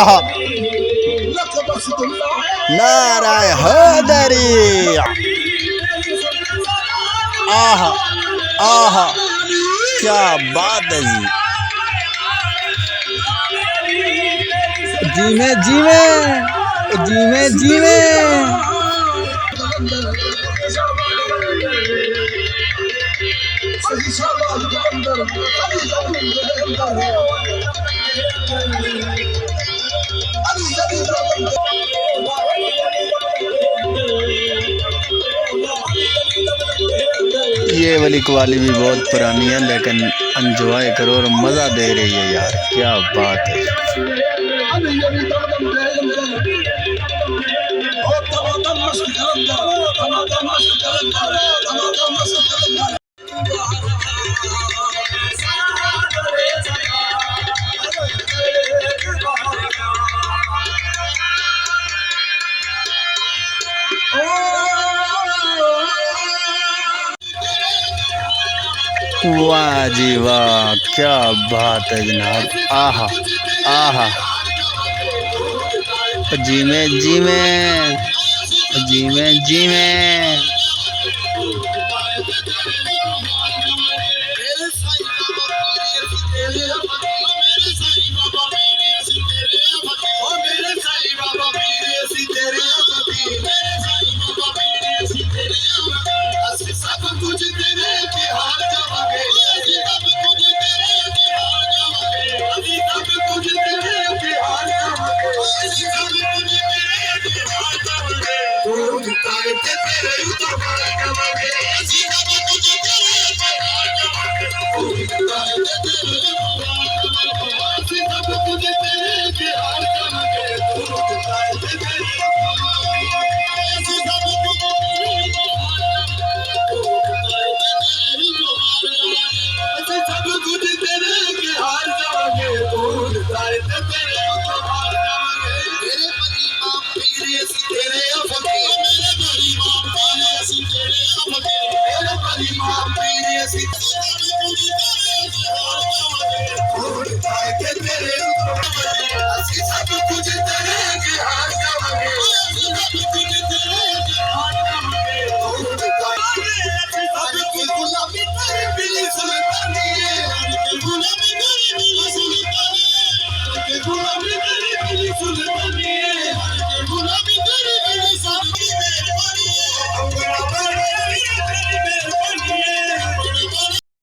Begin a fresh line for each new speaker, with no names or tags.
आहा नाराय हैदरी आहा आहा क्या बात है जी में जी में जी में जी में ये वाली कवाली भी बहुत पुरानी है लेकिन एंजॉय करो और मज़ा दे रही है यार, क्या बात है। वाह जी वाह, क्या बात है जनाब। आहा आहा जी में जी में जी में जी में